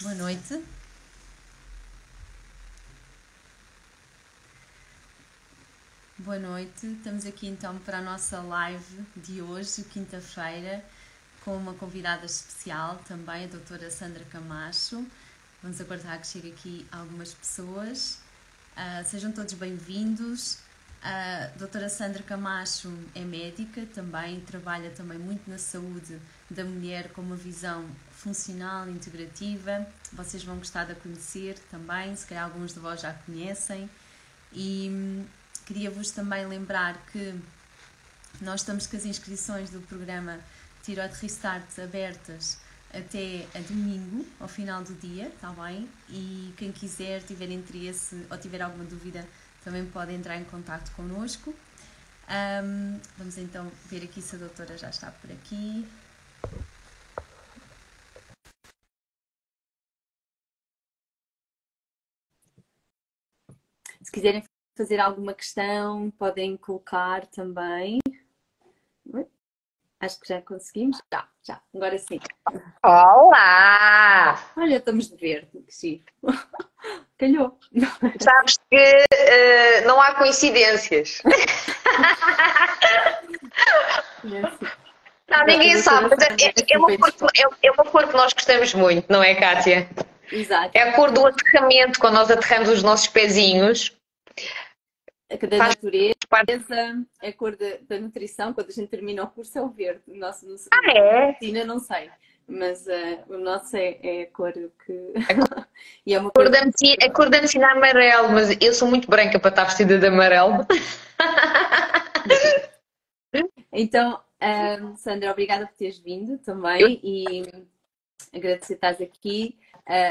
Boa noite. Boa noite. Estamos aqui então para a nossa live de hoje, quinta-feira, com uma convidada especial também, a doutora Sandra Camacho. Vamos aguardar que chegue aqui algumas pessoas. Sejam todos bem-vindos. A doutora Sandra Camacho é médica também, trabalha também muito na saúde da mulher com uma visão funcional, integrativa. Vocês vão gostar de a conhecer também, se calhar alguns de vós já a conhecem. E queria-vos também lembrar que nós estamos com as inscrições do programa Tiroid Restart abertas até a domingo, ao final do dia, está bem? E quem quiser, tiver interesse ou tiver alguma dúvida, também pode entrar em contato connosco. Vamos então ver aqui se a doutora já está por aqui. Se quiserem fazer alguma questão, podem colocar também. Acho que já conseguimos. Já. Agora sim. Olá! Olha, estamos de verde, que giro. Calhou. Sabes que não há coincidências. Não, ninguém sabe, mas é uma cor que nós gostamos muito, não é, Kátia? Exato. É a cor do aterramento, quando nós aterramos os nossos pezinhos. A cor da natureza, a cor da nutrição, quando a gente termina o curso é o verde. O nosso, É? não sei, mas o nosso é a cor que... e é uma cor a cor da medicina é amarelo, mas eu sou muito branca para estar vestida de amarelo. Então, Sandra, obrigada por teres vindo também e agradecer que estás aqui.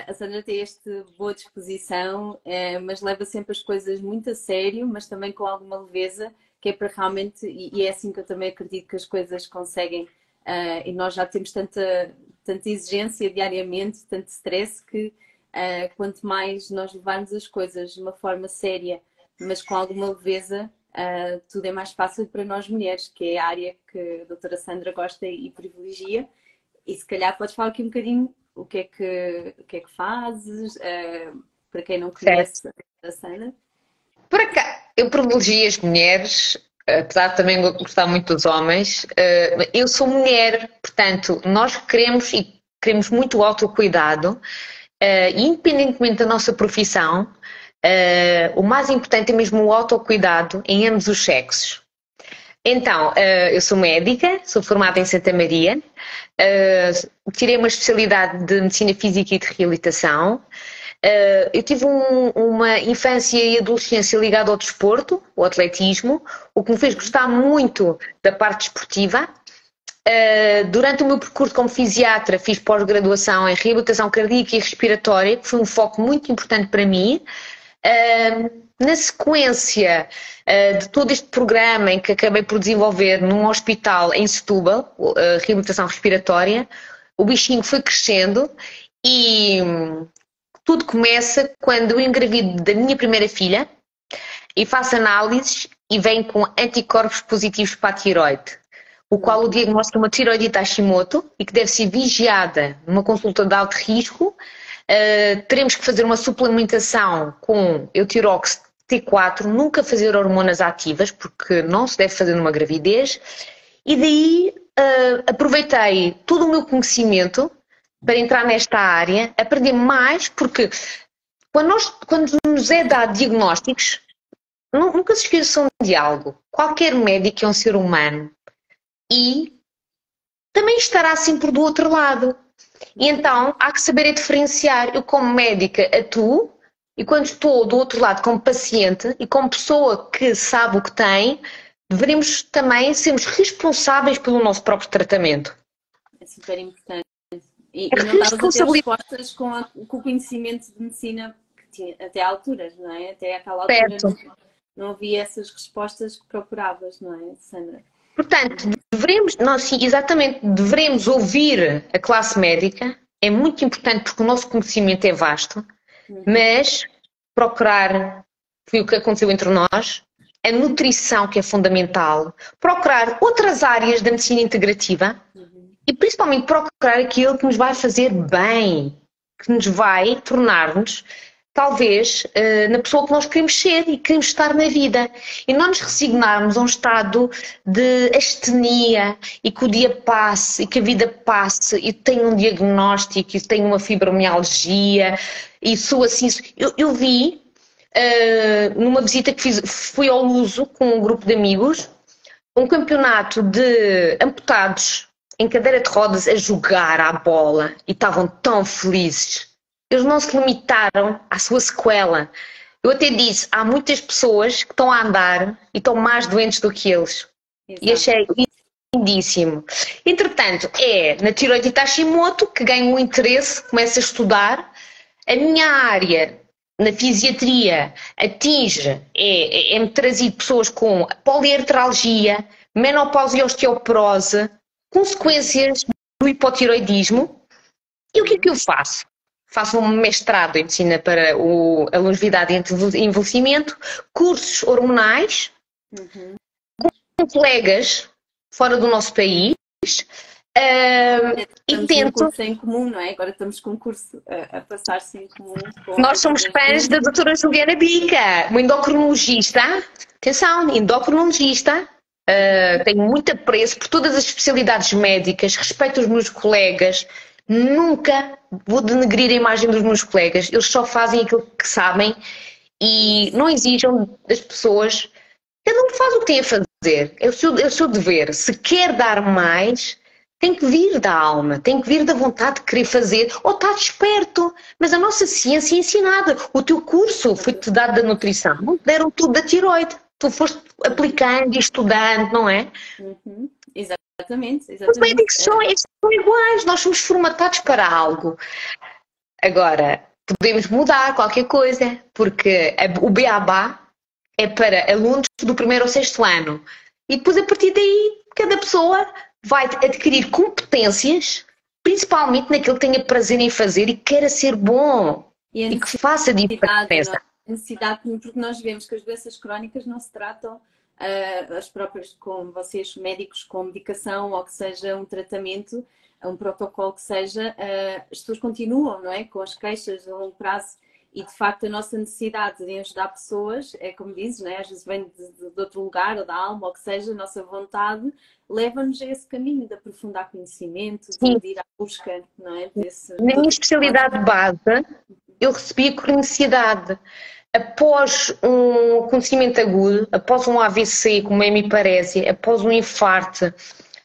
A Sandra tem esta boa disposição, mas leva sempre as coisas muito a sério, mas também com alguma leveza, que é para realmente, e é assim que eu também acredito que as coisas conseguem, e nós já temos tanta exigência diariamente, tanto stress, que quanto mais nós levarmos as coisas de uma forma séria, mas com alguma leveza, tudo é mais fácil para nós mulheres, que é a área que a doutora Sandra gosta e privilegia. E se calhar podes falar aqui um bocadinho o que é que fazes, para quem não conhece a Sandra. Por acaso, eu privilegio as mulheres, apesar de também gostar muito dos homens. Eu sou mulher, portanto, nós queremos muito o autocuidado, independentemente da nossa profissão. O mais importante é mesmo o autocuidado em ambos os sexos. Então, eu sou médica, sou formada em Santa Maria, tirei uma especialidade de Medicina Física e de Reabilitação. Eu tive uma infância e adolescência ligada ao desporto, ao atletismo, o que me fez gostar muito da parte desportiva. Durante o meu percurso como fisiatra, fiz pós-graduação em Reabilitação Cardíaca e Respiratória, que foi um foco muito importante para mim. Na sequência de todo este programa em que acabei por desenvolver num hospital em Setúbal, reabilitação respiratória, o bichinho foi crescendo e tudo começa quando eu engravido da minha primeira filha e faço análises e venho com anticorpos positivos para a tiroide, o qual o diagnóstico é uma tiroidite Hashimoto e que deve ser vigiada numa consulta de alto risco. Teremos que fazer uma suplementação com Eutirox T4, nunca fazer hormonas ativas, porque não se deve fazer numa gravidez. E daí aproveitei todo o meu conhecimento para entrar nesta área, aprender mais, porque quando nos é dado diagnósticos, nunca se esqueçam de algo. Qualquer médico é um ser humano e também estará sempre do outro lado. E então há que saber diferenciar. Eu, como médica, atuo, e quando estou do outro lado como paciente e como pessoa que sabe o que tem, deveremos também sermos responsáveis pelo nosso próprio tratamento. É super importante. E não estavas a ter respostas com o conhecimento de medicina que tinha até à altura, não é? Até àquela altura não havia essas respostas que procuravas, não é, Sandra? Portanto, devemos ouvir a classe médica, é muito importante porque o nosso conhecimento é vasto, mas procurar, foi o que aconteceu entre nós, a nutrição que é fundamental, procurar outras áreas da medicina integrativa e principalmente procurar aquilo que nos vai fazer bem, que nos vai tornar-nos, talvez, na pessoa que nós queremos ser e queremos estar na vida. E não nos resignarmos a um estado de astenia e que o dia passe e que a vida passe e tenho um diagnóstico e tenho uma fibromialgia e sou assim. Eu vi, numa visita que fiz, fui ao Luso com um grupo de amigos, um campeonato de amputados em cadeira de rodas a jogar à bola e estavam tão felizes. Eles não se limitaram à sua sequela. Eu até disse, há muitas pessoas que estão a andar e estão mais doentes do que eles. Exato. E achei lindíssimo. Entretanto, é na tireoidite Hashimoto que ganho um interesse, começo a estudar. A minha área na fisiatria atinge, é-me trazido pessoas com poliartralgia, menopausa e osteoporose, consequências do hipotiroidismo. E o que é que eu faço? Faço um mestrado em medicina para a longevidade e envelhecimento, cursos hormonais, com colegas fora do nosso país. E tento... um curso em comum, não é? Agora estamos com um curso a passar-se em comum. Nós somos fãs da doutora Juliana Bica, uma endocrinologista. Atenção, endocrinologista. Tenho muito apreço por todas as especialidades médicas, respeito os meus colegas. Nunca vou denegrir a imagem dos meus colegas. Eles só fazem aquilo que sabem e não exijam das pessoas. Cada um faz o que tem a fazer. É o seu dever. Se quer dar mais, tem que vir da alma, tem que vir da vontade de querer fazer, ou está desperto. Mas a nossa ciência é ensinada. O teu curso foi-te dado da nutrição, não te deram tudo da tiroide. Tu foste aplicando e estudando, não é? Exatamente. Os médicos são iguais, nós somos formatados para algo. Agora, podemos mudar qualquer coisa, porque o Beabá é para alunos do primeiro ao sexto ano. E depois, a partir daí, cada pessoa vai adquirir competências, principalmente naquilo que tenha prazer em fazer e queira ser bom e que faça diferença. Necessidade, porque nós vemos que as doenças crónicas não se tratam as próprias, como vocês médicos, com medicação ou que seja um tratamento, um protocolo que seja, as pessoas continuam, não é? Com as queixas a longo prazo e de facto a nossa necessidade de ajudar pessoas, é como dizes, não é? Às vezes vem de outro lugar ou da alma ou que seja, a nossa vontade leva-nos a esse caminho de aprofundar conhecimento, de ir à busca, não é? Na minha especialidade de base, eu recebi a cronicidade. Após um acontecimento agudo, após um AVC, como uma hemiparésia, após um infarto,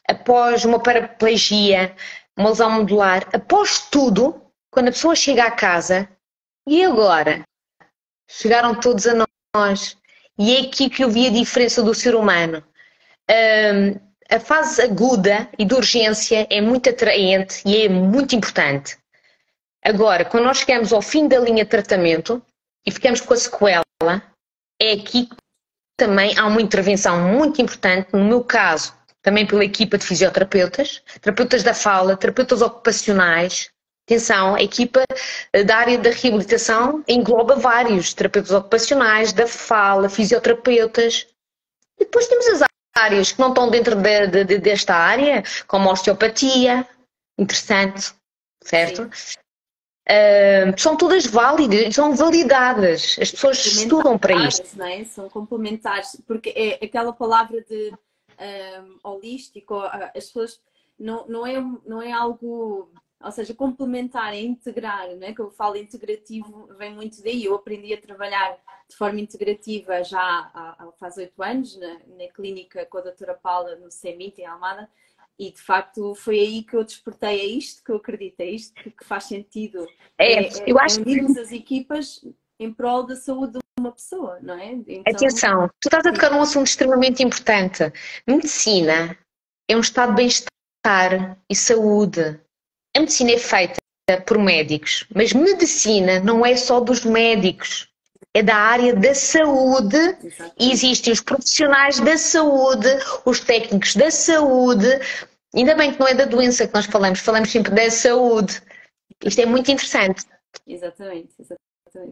após uma paraplegia, uma lesão medular, após tudo, quando a pessoa chega à casa, e agora? Chegaram todos a nós. E é aqui que eu vi a diferença do ser humano. A fase aguda e de urgência é muito atraente e é muito importante. Agora, quando nós chegamos ao fim da linha de tratamento, e ficamos com a sequela, é aqui que também há uma intervenção muito importante, no meu caso, também pela equipa de fisioterapeutas, terapeutas da fala, terapeutas ocupacionais. Atenção, a equipa da área da reabilitação engloba vários terapeutas ocupacionais, da fala, fisioterapeutas. E depois temos as áreas que não estão dentro desta área, como a osteopatia, interessante, certo? Sim. São todas válidas, são validadas. As pessoas estudam para isto. Não é? São complementares, porque é aquela palavra de holístico, as pessoas não é algo, ou seja, complementar, é integrar, não é? Que eu falo integrativo, vem muito daí. Eu aprendi a trabalhar de forma integrativa já faz 8 anos, na clínica com a doutora Paula, no CEMIT, em Almada. E, de facto, foi aí que eu despertei a isto, que eu acredito, é isto que faz sentido. Eu acho unirmos as equipas em prol da saúde de uma pessoa, não é? Então... Atenção, tu estás a tocar num assunto extremamente importante. Medicina é um estado de bem-estar e saúde. A medicina é feita por médicos, mas medicina não é só dos médicos. É da área da saúde. E existem os profissionais da saúde, os técnicos da saúde. Ainda bem que não é da doença que nós falamos sempre da saúde. Isto é muito interessante. Exatamente.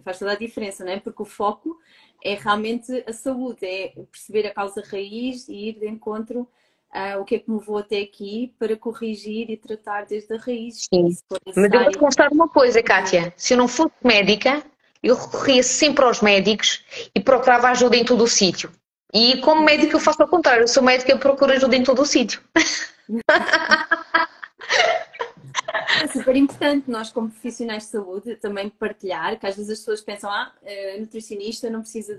Faz toda a diferença, não é? Porque o foco é realmente a saúde, é perceber a causa raiz e ir de encontro o que é que me levou até aqui para corrigir e tratar desde a raiz. Sim. E se for Mas eu vou-te necessário. confessar uma coisa, Kátia. Se eu não fosse médica, eu recorria sempre aos médicos e procurava ajuda em todo o sítio. E como médica eu faço ao contrário. Eu sou médica e eu procuro ajuda em todo o sítio. É super importante nós, como profissionais de saúde, também partilhar, que às vezes as pessoas pensam, nutricionista não precisa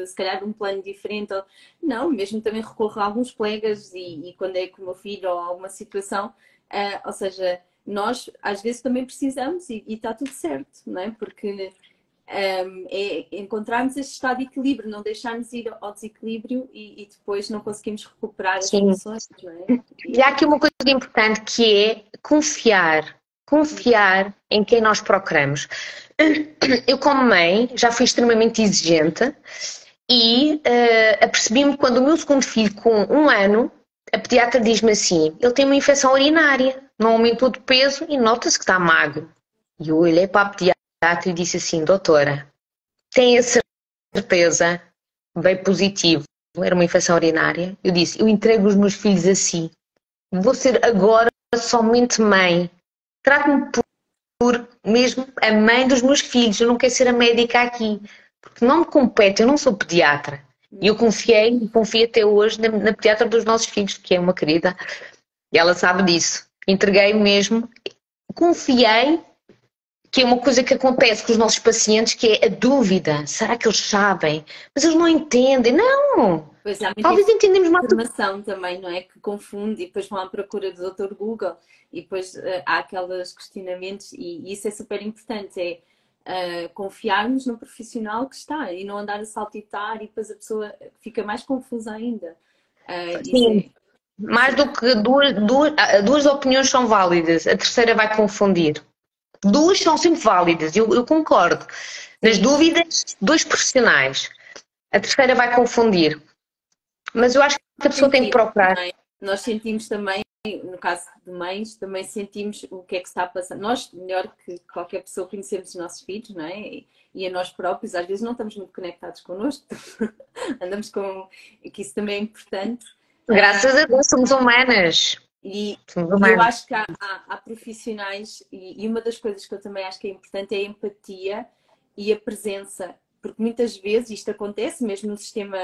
se calhar, de um plano diferente. Não, mesmo também recorro a alguns colegas e quando é com o meu filho ou alguma situação, ou seja, nós às vezes também precisamos e está tudo certo, não é? Porque é encontrarmos este estado de equilíbrio, não deixarmos ir ao desequilíbrio e depois não conseguimos recuperar as Sim. funções, não é? E há aqui uma coisa importante que é confiar. Confiar em quem nós procuramos. Eu, como mãe, já fui extremamente exigente e apercebi-me quando o meu segundo filho, com 1 ano, a pediatra diz-me assim: ele tem uma infecção urinária, não aumentou de peso e nota-se que está magro. E eu olhei para a pediatra e disse assim: doutora, tem a certeza? Veio positivo, era uma infecção urinária. Eu disse: eu entrego os meus filhos assim. Vou ser agora somente mãe. Trate-me por mesmo a mãe dos meus filhos. Eu não quero ser a médica aqui. Porque não me compete, eu não sou pediatra. E eu confiei e confio até hoje na pediatra dos nossos filhos, que é uma querida. E ela sabe disso. Entreguei mesmo. Confiei, que é uma coisa que acontece com os nossos pacientes, que é a dúvida. Será que eles sabem? Mas eles não entendem. Não! Pois há muita Talvez entendemos mais do que... informação também, não é? Que confunde e depois vão à procura do Dr. Google e depois há aqueles questionamentos e isso é super importante, confiarmos no profissional que está e não andar a saltitar e depois a pessoa fica mais confusa ainda. Sim. Mais do que duas opiniões são válidas, a terceira vai confundir. Duas são sempre válidas, eu concordo. Nas dúvidas, dois profissionais. A terceira vai confundir. Mas eu acho que a pessoa tem que procurar. É? Nós sentimos também, no caso de mães, também sentimos o que é que está a passar. Nós, melhor que qualquer pessoa, conhecemos os nossos filhos, não é? E a nós próprios, às vezes não estamos muito conectados connosco, andamos com. Que isso também é importante. Graças a Deus, somos humanas. E eu acho que há profissionais, e uma das coisas que eu também acho que é importante é a empatia e a presença, porque muitas vezes isto acontece mesmo no sistema,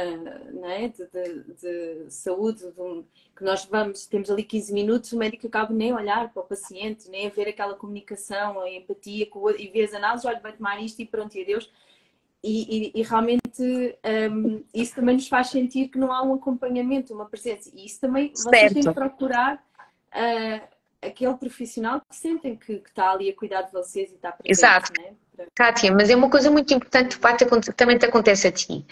não é, de saúde, que nós temos ali 15 minutos, o médico acaba nem a olhar para o paciente, nem a ver aquela comunicação, a empatia, e vê as análises, olha, vai tomar isto e pronto, e adeus. E realmente isso também nos faz sentir que não há um acompanhamento, uma presença. E isso também vocês têm de procurar aquele profissional que sentem que está ali a cuidar de vocês e está presente. Exato. Né? Kátia, mas é uma coisa muito importante que também te acontece a ti.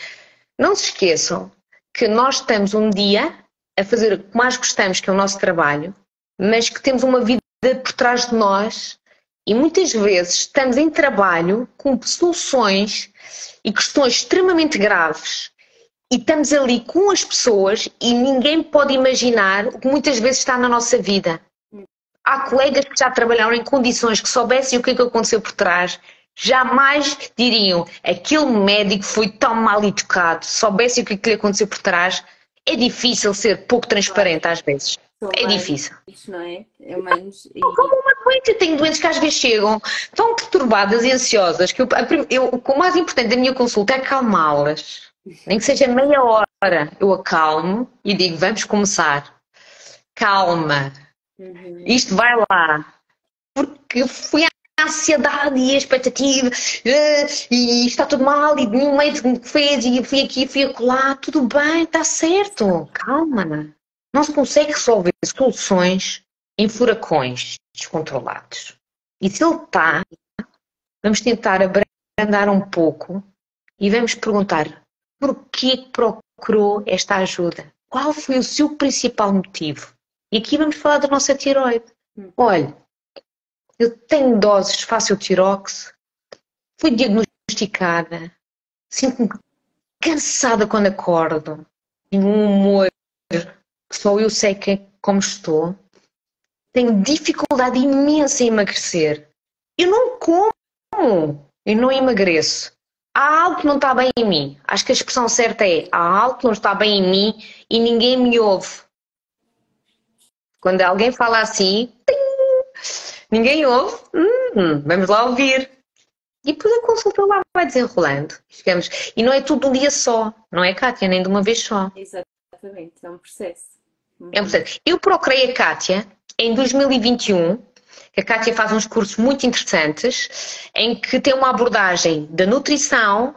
Não se esqueçam que nós estamos um dia a fazer o que mais gostamos, que é o nosso trabalho, mas que temos uma vida por trás de nós e muitas vezes estamos em trabalho com soluções e questões extremamente graves e estamos ali com as pessoas e ninguém pode imaginar o que muitas vezes está na nossa vida. Há colegas que já trabalharam em condições que soubessem o que é que aconteceu por trás, jamais diriam aquele médico foi tão mal educado, soubessem o que é que lhe aconteceu por trás. É difícil ser pouco transparente às vezes. É difícil. Não é? É humanos e... Como uma doente, eu tenho doentes que às vezes chegam tão perturbadas e ansiosas que o mais importante da minha consulta é acalmá-las. Nem que seja meia hora, eu acalmo e digo, vamos começar. Calma. Isto vai lá. Porque foi a ansiedade e a expectativa e está tudo mal e nenhum médico me fez e fui aqui, fui acolá. Tudo bem, está certo. Calma. Não se consegue resolver soluções em furacões descontrolados. E se ele está, vamos tentar abrandar um pouco e vamos perguntar porquê que procurou esta ajuda? Qual foi o seu principal motivo? E aqui vamos falar da nossa tireoide. Olha, eu tenho doses fácil tirox, fui diagnosticada, sinto-me cansada quando acordo, tenho um humor que só eu sei como estou, tenho dificuldade imensa em emagrecer. Eu não como, eu não emagreço. Há algo que não está bem em mim. Acho que a expressão certa é: há algo que não está bem em mim e ninguém me ouve. Quando alguém fala assim, ninguém ouve, vamos lá ouvir. E depois a consulta lá vai desenrolando. Chegamos. E não é tudo de um dia só, não é, Kátia? Nem de uma vez só. Exatamente, é um processo. É um processo. Eu procurei a Kátia em 2021. A Kátia faz uns cursos muito interessantes em que tem uma abordagem da nutrição,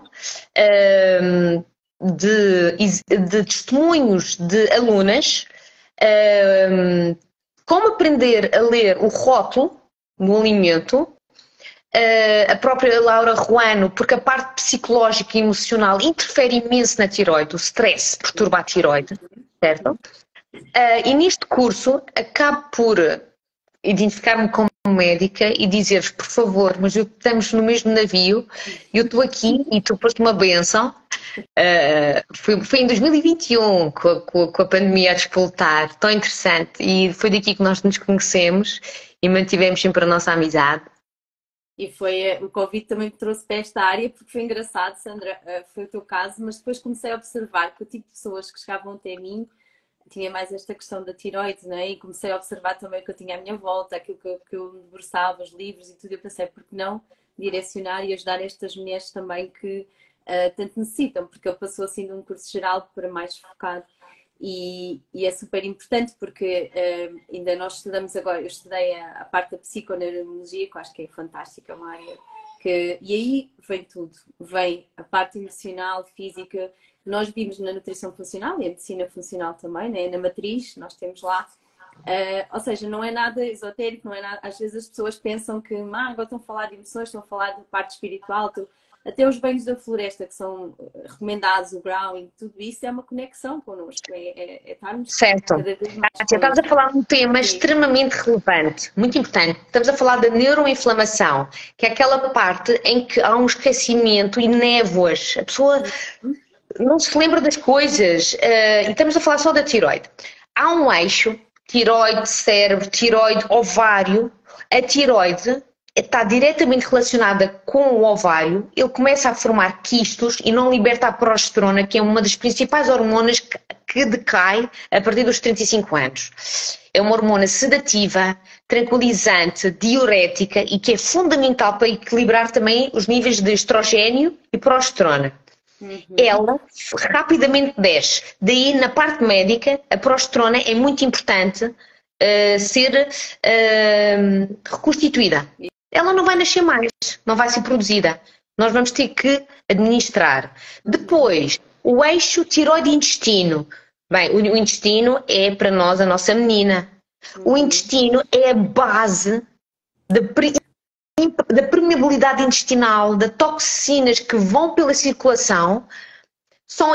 de testemunhos de alunas, como aprender a ler o rótulo do alimento. A própria Laura Ruano, porque a parte psicológica e emocional interfere imenso na tiroide, o stress perturba a tiroide, certo? E neste curso acabo por identificar-me como médica e dizer-vos, por favor, mas estamos no mesmo navio, eu estou aqui e tu foste uma bênção. Foi em 2021, com a pandemia a despoltar, tão interessante, e foi daqui que nós nos conhecemos e mantivemos sempre a nossa amizade. E foi o convite também que trouxe para esta área, porque foi engraçado, Sandra, foi o teu caso, mas depois comecei a observar que o tipo de pessoas que chegavam até mim tinha mais esta questão da tiroide, não é? E comecei a observar também o que eu tinha à minha volta, aquilo que eu me debruçava, os livros e tudo. Eu pensei, por que não direcionar e ajudar estas mulheres também que tanto necessitam, porque ele passou assim de um curso geral para mais focado. E é super importante porque ainda nós estudamos agora, eu estudei a parte da psiconeurologia, que eu acho que é fantástica, é uma área e aí vem tudo, vem a parte emocional, física. Nós vimos na nutrição funcional e a medicina funcional também, né? Na matriz, nós temos lá. Ou seja, não é nada esotérico, não é nada. Às vezes as pessoas pensam que agora estão a falar de emoções, estão a falar da parte espiritual, até os banhos da floresta que são recomendados, o grounding, tudo isso é uma conexão connosco, é estarmos certo. Cada vez mais Estamos a falar de um tema extremamente relevante, muito importante. Estamos a falar da neuroinflamação, que é aquela parte em que há um esquecimento e névoas. A pessoa não se lembra das coisas. E estamos a falar só da tiroide. Há um eixo, tiroide, cérebro, tiroide, ovário. A tiroide está diretamente relacionada com o ovário, ele começa a formar quistos e não liberta a progesterona, que é uma das principais hormonas que decai a partir dos 35 anos. É uma hormona sedativa, tranquilizante, diurética e que é fundamental para equilibrar também os níveis de estrogênio e progesterona. Ela rapidamente desce. Daí, na parte médica, a progesterona é muito importante ser reconstituída. Ela não vai nascer mais, não vai ser produzida. Nós vamos ter que administrar. Depois, o eixo tiroide-intestino. Bem, o intestino é para nós a nossa menina. O intestino é a base da permeabilidade intestinal, das toxinas que vão pela circulação, são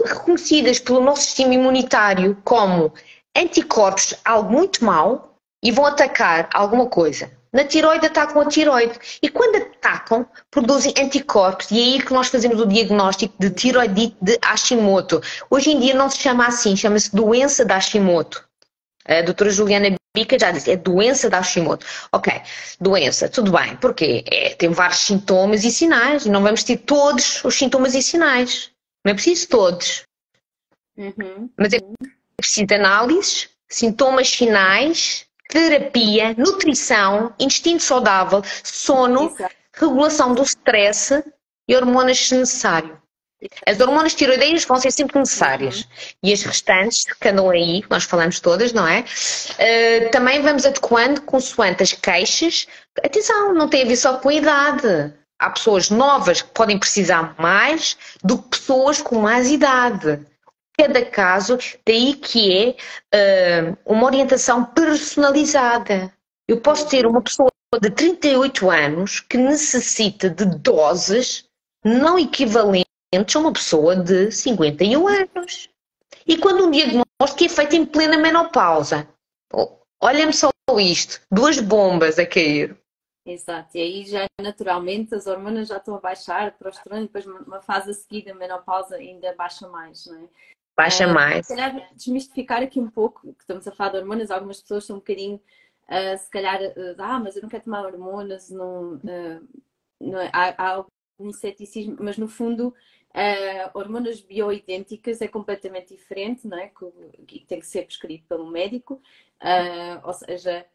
reconhecidas pelo nosso sistema imunitário como anticorpos, algo muito mau, e vão atacar alguma coisa. Na tiroide atacam a tiroide. E quando atacam, produzem anticorpos. E é aí que nós fazemos o diagnóstico de tiroidite de Hashimoto. Hoje em dia não se chama assim, chama-se doença de Hashimoto. A doutora Juliana Bica já disse, é doença de Hashimoto. Ok, doença, tudo bem. Porquê? Tem vários sintomas e sinais. E não vamos ter todos os sintomas e sinais. Não é preciso todos. Mas é preciso de análises, sintomas, sinais, terapia, nutrição, intestino saudável, sono, regulação do stress e hormonas se necessário. As hormonas tiroideias vão ser sempre necessárias. E as restantes, que andam aí, nós falamos todas, não é? Também vamos adequando consoante as queixas. Atenção, não tem a ver só com a idade. Há pessoas novas que podem precisar mais do que pessoas com mais idade. Cada caso, daí que é uma orientação personalizada. Eu posso ter uma pessoa de 38 anos que necessita de doses não equivalentes a uma pessoa de 51 anos. E quando um diagnóstico é feito em plena menopausa, olha-me só isto, 2 bombas a cair. Exato, e aí já naturalmente as hormonas já estão a baixar, progesterona, e depois uma fase a seguir da menopausa ainda baixa mais, não é? Baixa mais. Se calhar desmistificar aqui um pouco, que estamos a falar de hormonas, algumas pessoas são um bocadinho, se calhar, mas eu não quero tomar hormonas, há algum ceticismo, mas no fundo Hormonas bioidênticas é completamente diferente, não é? Que tem que ser prescrito pelo médico. Ou seja,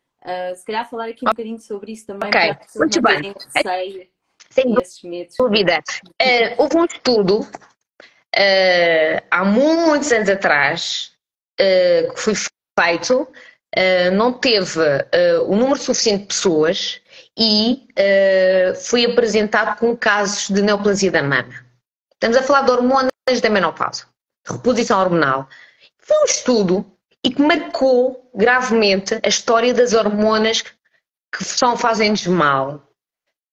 se calhar falar aqui um bocadinho sobre isso também para Ok, as pessoas muito não bem. terem receio Sem e esses medos. dúvida. Houve um estudo há muitos anos atrás que foi feito, não teve o número suficiente de pessoas e foi apresentado com casos de neoplasia da mama. Estamos a falar de hormonas da menopausa, reposição hormonal. Foi um estudo e que marcou gravemente a história das hormonas que fazem-nos mal.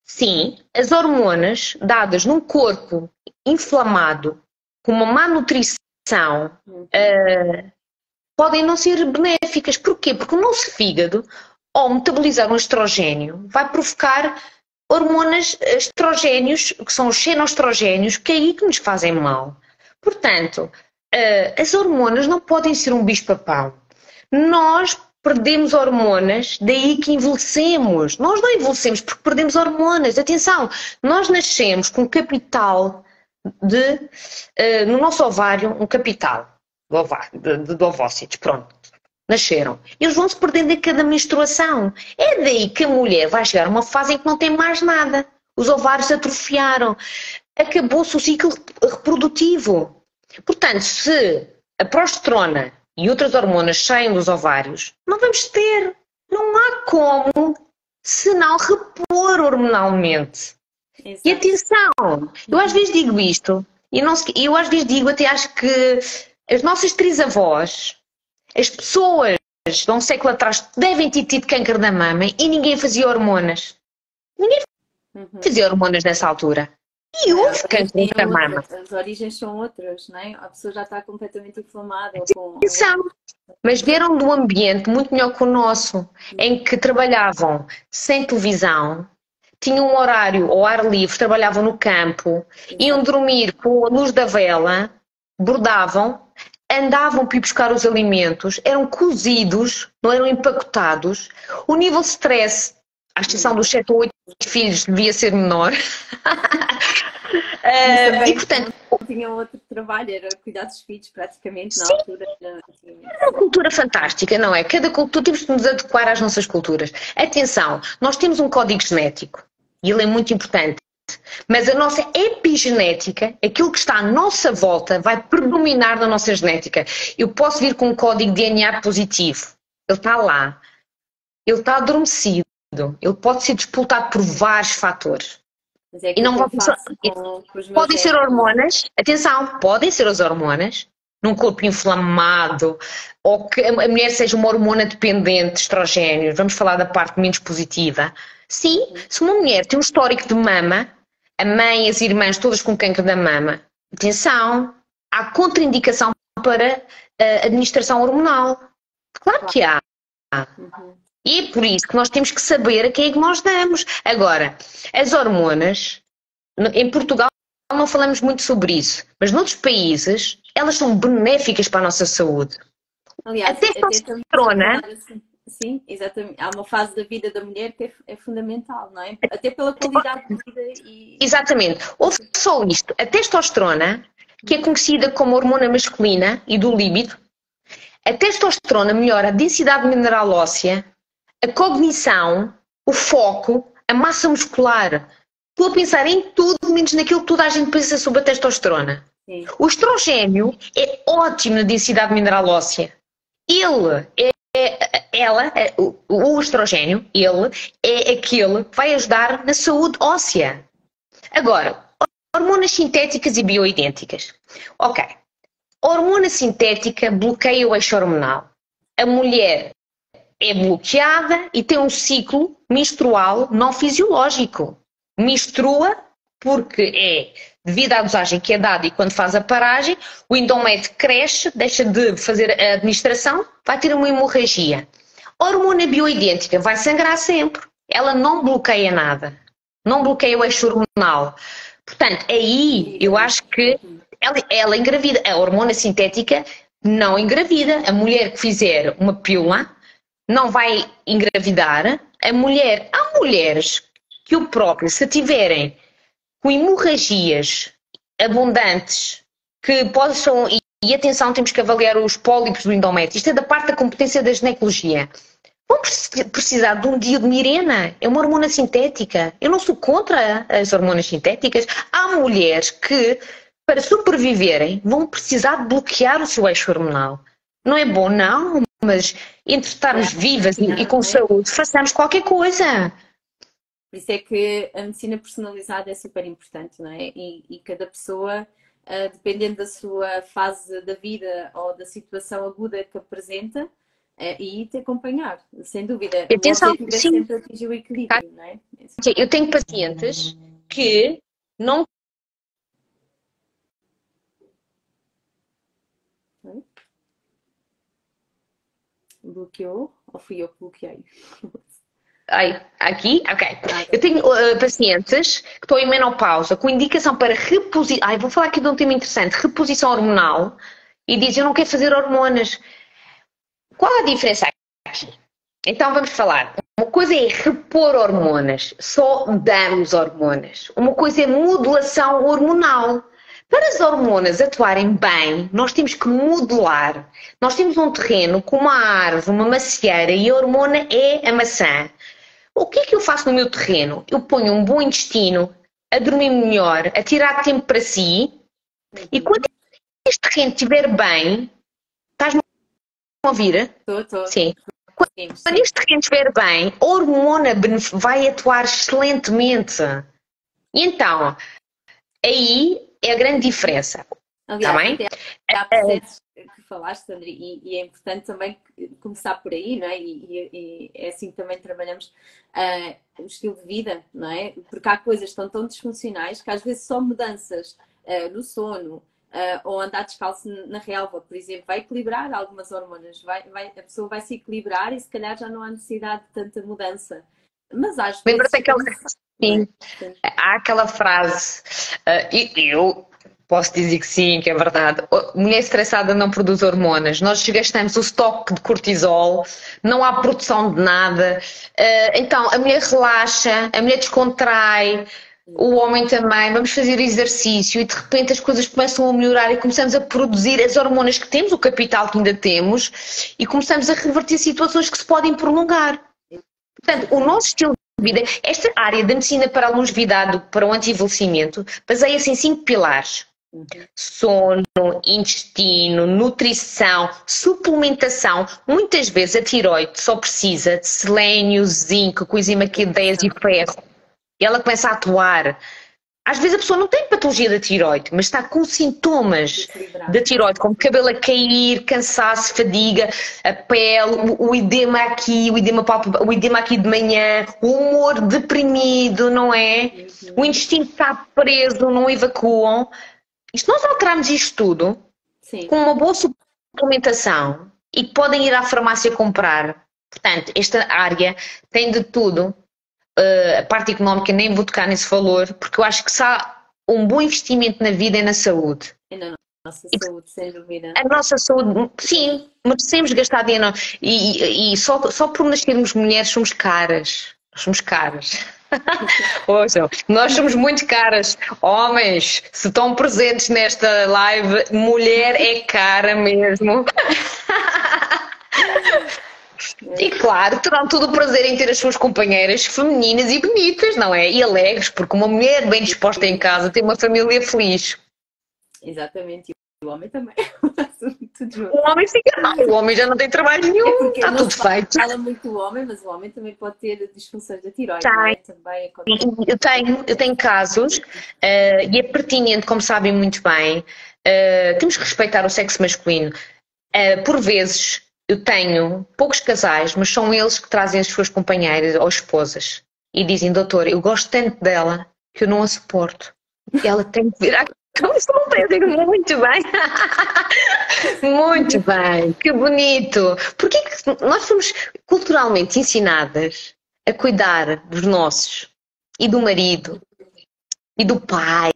Sim, as hormonas dadas num corpo inflamado, com uma má nutrição, podem não ser benéficas. Porquê? Porque o nosso fígado, ao metabolizar um estrogênio, vai provocar hormonas estrogénios, que são os xenoestrogénios, que é aí que nos fazem mal. Portanto, as hormonas não podem ser um bicho-papão. Nós perdemos hormonas, daí que envelhecemos. Nós não envelhecemos porque perdemos hormonas. Atenção, nós nascemos com capital no nosso ovário, um capital de ovócitos, pronto. Nasceram. Eles vão se perdendo a cada menstruação. É daí que a mulher vai chegar a uma fase em que não tem mais nada. Os ovários atrofiaram. Acabou-se o ciclo reprodutivo. Portanto, se a progesterona e outras hormonas saem dos ovários, não vamos ter. Não há como, senão repor hormonalmente. Exato. E atenção, eu às vezes digo isto, e eu às vezes digo, até acho que as nossas trisavós, as pessoas de um século atrás devem ter tido câncer da mama e ninguém fazia hormonas. Ninguém fazia hormonas nessa altura. E houve câncer da mama. As origens são outras, não é? A pessoa já está completamente inflamada. Mas vieram de um ambiente muito melhor que o nosso, em que trabalhavam sem televisão, tinham um horário ao ar livre, trabalhavam no campo, iam dormir com a luz da vela, bordavam, andavam para ir buscar os alimentos, eram cozidos, não eram empacotados. O nível de stress, à exceção dos 7 ou 8 filhos, devia ser menor. E portanto, tinham outro trabalho, era cuidar dos filhos praticamente na altura. É uma cultura fantástica, não é? Cada cultura, temos de nos adequar às nossas culturas. Atenção, nós temos um código genético e ele é muito importante. Mas a nossa epigenética, aquilo que está à nossa volta, vai predominar na nossa genética. Eu posso vir com um código DNA positivo. Ele está lá. Ele está adormecido. Ele pode ser disputado por vários fatores. Mas é e não podem ser hormonas. Atenção, podem ser as hormonas num corpo inflamado ou que a mulher seja uma hormona dependente de estrogénios. Vamos falar da parte menos positiva. Sim, se uma mulher tem um histórico de mama, a mãe e as irmãs todas com câncer da mama, atenção, há contraindicação para a administração hormonal. Claro que há. E é por isso que nós temos que saber a quem é que nós damos. Agora, as hormonas, em Portugal não falamos muito sobre isso, mas noutros países elas são benéficas para a nossa saúde. Aliás, até testosterona. Sim, exatamente. Há uma fase da vida da mulher que é fundamental, não é? Até pela qualidade de vida. Exatamente. Ouve só isto. A testosterona, que é conhecida como hormona masculina e do líbido, a testosterona melhora a densidade mineral óssea, a cognição, o foco, a massa muscular. Estou a pensar em tudo, menos naquilo que toda a gente pensa sobre a testosterona. Sim. O estrogênio é ótimo na densidade mineral óssea. O estrogênio, ele é aquele que vai ajudar na saúde óssea. Agora, hormonas sintéticas e bioidênticas. Ok. A hormona sintética bloqueia o eixo hormonal. A mulher é bloqueada e tem um ciclo menstrual não fisiológico. Menstrua porque é devido à dosagem que é dada e quando faz a paragem, o endométrio cresce, deixa de fazer a administração, vai ter uma hemorragia. A hormona bioidêntica vai sangrar sempre. Ela não bloqueia nada. Não bloqueia o eixo hormonal. Portanto, aí eu acho que ela engravida. A hormona sintética não engravida. A mulher que fizer uma pílula não vai engravidar. Há mulheres que o próprio, se tiverem com hemorragias abundantes, que possam, e atenção, temos que avaliar os pólipos do endométrio, isto é da parte da competência da ginecologia, vão precisar de um diomirena, é uma hormona sintética. Eu não sou contra as hormonas sintéticas. Há mulheres que, para sobreviverem, vão precisar de bloquear o seu eixo hormonal. Não é bom, não, mas entre estarmos vivas e com saúde, façamos qualquer coisa. Por isso é que a medicina personalizada é super importante, não é? E cada pessoa, dependendo da sua fase da vida ou da situação aguda que apresenta, e te acompanhar, sem dúvida. Atenção, o objetivo é sempre atingir o equilíbrio, não é? Eu tenho pacientes que não... Bloqueou? Ou fui eu que bloqueei? Ai, aqui? Ok. Eu tenho pacientes que estão em menopausa com indicação para reposição... Ai, vou falar aqui de um tema interessante. Reposição hormonal. E dizem, eu não quero fazer hormonas. Qual a diferença aqui? Então vamos falar. Uma coisa é repor hormonas. Só damos hormonas. Uma coisa é modulação hormonal. Para as hormonas atuarem bem, nós temos que modular. Nós temos um terreno com uma árvore, uma macieira, e a hormona é a maçã. O que é que eu faço no meu terreno? Eu ponho um bom intestino, a dormir melhor, a tirar tempo para si, e quando este terreno estiver bem, estás-me a ouvir? Estou. Sim. Quando este terreno estiver bem, a hormona vai atuar excelentemente. E então, aí é a grande diferença. Está bem? Há processos que falaste, Sandra, e é importante também começar por aí, não é? E é assim que também trabalhamos o estilo de vida, não é? Porque há coisas que estão tão disfuncionais que às vezes só mudanças no sono ou andar descalço na relva, por exemplo, vai equilibrar algumas hormonas, a pessoa vai se equilibrar e se calhar já não há necessidade de tanta mudança. Mas às vezes... Lembra-te aquela... Sim, há aquela frase, eu posso dizer que sim, que é verdade. Mulher estressada não produz hormonas. Nós gastamos o estoque de cortisol, não há produção de nada. Então, a mulher relaxa, a mulher descontrai, o homem também. Vamos fazer exercício e de repente as coisas começam a melhorar e começamos a produzir as hormonas que temos, o capital que ainda temos, e começamos a reverter situações que se podem prolongar. Portanto, o nosso estilo de vida, esta área da medicina para a longevidade, para o anti-envelhecimento, baseia-se em 5 pilares. Sono, intestino, nutrição, suplementação. Muitas vezes a tiroide só precisa de selênio, zinco, coenzima Q10 e ferro. E ela começa a atuar. Às vezes a pessoa não tem patologia da tiroide, mas está com sintomas da tiroide, como cabelo a cair, cansaço, fadiga, a pele, o edema aqui, o edema aqui de manhã, o humor deprimido, não é? O intestino está preso, não evacuam. Isto, nós alteramos isto tudo com uma boa suplementação e que podem ir à farmácia comprar. Portanto, esta área tem de tudo. A parte económica nem vou tocar nesse valor, porque eu acho que se há um bom investimento na vida é na saúde. É na nossa saúde, sem dúvida. A nossa saúde, sim, merecemos gastar dinheiro. E só por nascermos mulheres somos caras. Somos caras. Ouçam, nós somos muito caras. Homens, se estão presentes nesta live, mulher é cara mesmo. E claro, terão todo o prazer em ter as suas companheiras femininas e bonitas, não é? E alegres, porque uma mulher bem disposta em casa tem uma família feliz. Exatamente. E o homem também. O homem fica mal, o homem já não tem trabalho nenhum, está tudo feito. Fala muito do homem, mas o homem também pode ter disfunções da tiroide. Também eu tenho casos, e é pertinente, como sabem muito bem, temos que respeitar o sexo masculino. Por vezes, eu tenho poucos casais, mas são eles que trazem as suas companheiras ou esposas e dizem, doutor, eu gosto tanto dela que eu não a suporto. Ela tem que vir à cama. Eu digo, muito bem. Muito bem, que bonito. Porque nós somos culturalmente ensinadas a cuidar dos nossos e do marido e do pai.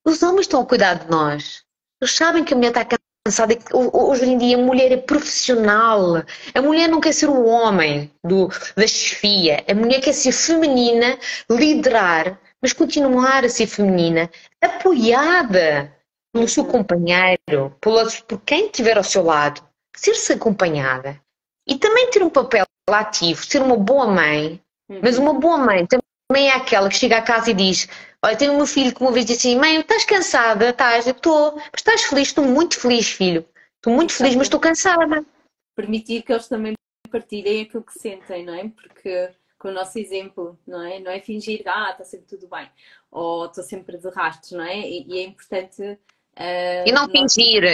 Os homens estão a cuidar de nós. Eles sabem que a mulher está cansada. Hoje em dia a mulher é profissional. A mulher não quer ser o homem da chefia. A mulher quer ser feminina, liderar, mas continuar a ser feminina, apoiada pelo seu companheiro, por quem estiver ao seu lado, ser-se acompanhada e também ter um papel ativo, ser uma boa mãe, mas uma boa mãe também é aquela que chega à casa e diz: olha, tenho o meu filho que uma vez disse assim: mãe, estás cansada? Estás? Eu estou. Mas estás feliz? Estou muito feliz, filho. Estou muito feliz, mas estou cansada. Permitir que eles também partilhem aquilo que sentem, não é? Porque com o nosso exemplo, não é? Não é fingir, está sempre tudo bem, ou estou sempre de rastros, não é? E é importante. E não fingir.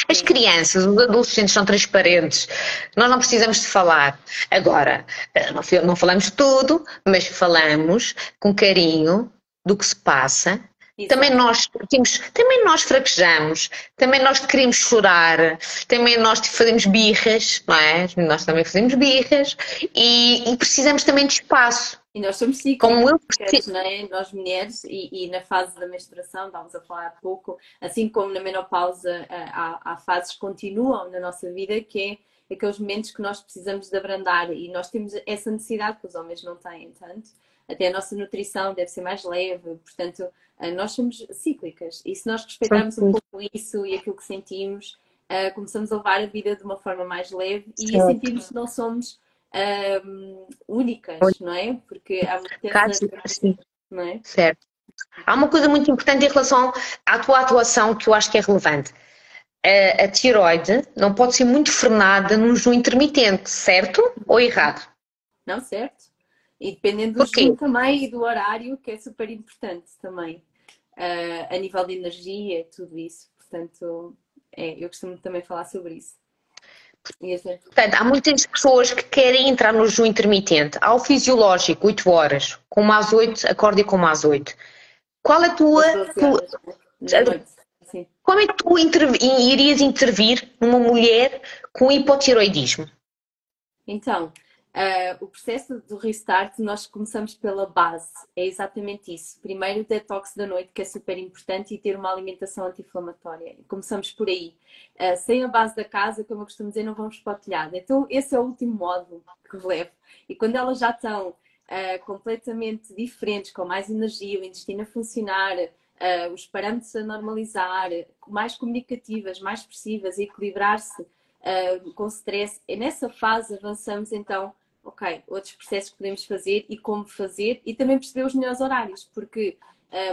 As crianças, os adolescentes são transparentes. Nós não precisamos de falar. Agora, não falamos de tudo, mas falamos com carinho do que se passa. Também nós fraquejamos, também nós queremos chorar, também nós fazemos birras, não é? Nós também fazemos birras e precisamos também de espaço. E nós somos cíclicas, não é? Nós mulheres, e na fase da menstruação, estávamos a falar há pouco, assim como na menopausa, há fases que continuam na nossa vida, que é aqueles momentos que nós precisamos de abrandar, e nós temos essa necessidade que os homens não têm tanto. Até a nossa nutrição deve ser mais leve, portanto, nós somos cíclicas. E se nós respeitarmos um pouco isso e aquilo que sentimos, começamos a levar a vida de uma forma mais leve e a sentirmos que não somos únicas, não é? Porque há muita não é? Certo. Há uma coisa muito importante em relação à tua atuação que eu acho que é relevante. A tireoide não pode ser muito frenada num jejum intermitente, certo ou errado? Não, certo. E dependendo do jejum também e do horário, que é super importante também. A nível de energia e tudo isso. Portanto, eu costumo também falar sobre isso. Portanto, há muitas pessoas que querem entrar no jejum intermitente. Há o fisiológico, 8 horas, como às 8, acorde como às 8. Qual é a tua... Como é que tu irias intervir numa mulher com hipotiroidismo? Então, o processo do restart, nós começamos pela base. É exatamente isso. Primeiro o detox da noite, que é super importante, e ter uma alimentação anti-inflamatória. Começamos por aí. Sem a base da casa, como eu costumo dizer, não vamos para o telhado. Então esse é o último módulo que levo. E quando elas já estão completamente diferentes, com mais energia, o intestino a funcionar, os parâmetros a normalizar, mais comunicativas, mais expressivas, a equilibrar-se com stress, e nessa fase avançamos então, ok, outros processos que podemos fazer e como fazer, e também perceber os melhores horários, porque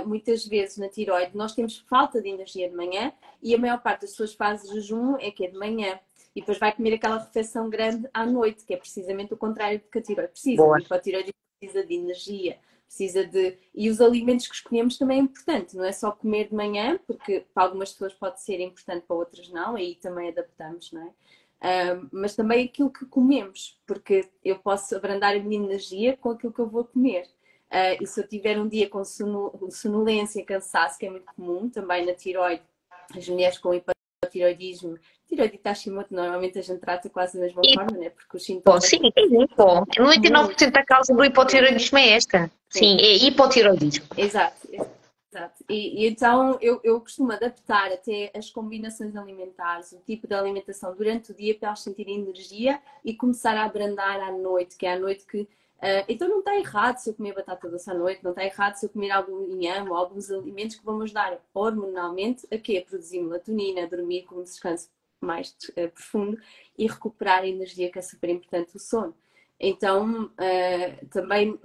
muitas vezes na tireoide nós temos falta de energia de manhã e a maior parte das pessoas faz jejum é que é de manhã. E depois vai comer aquela refeição grande à noite, que é precisamente o contrário do que a tireoide precisa. Porque a tireoide precisa de energia, precisa de... E os alimentos que escolhemos também é importante. Não é só comer de manhã, porque para algumas pessoas pode ser importante, para outras não. Aí também adaptamos, não é? Mas também aquilo que comemos. Porque eu posso abrandar a minha energia com aquilo que eu vou comer. E se eu tiver um dia com sonolência, cansaço, que é muito comum, também na tireoide, as mulheres com hipotireoidismo, tireoidite Hashimoto, normalmente a gente trata quase da mesma forma, né? Porque os sintomas... Sim, é muito bom. 99% da causa do hipotireoidismo é esta. Sim, é hipotireoidismo. Exato. E então eu costumo adaptar até as combinações alimentares, o tipo de alimentação durante o dia para elas sentirem energia e começar a abrandar à noite, que é à noite que... então não está errado se eu comer batata doce à noite, não está errado se eu comer algum inhame ou alguns alimentos que vão me ajudar hormonalmente a quê? A produzir melatonina, a dormir com um descanso mais profundo e recuperar a energia, que é super importante, o sono. Então, também,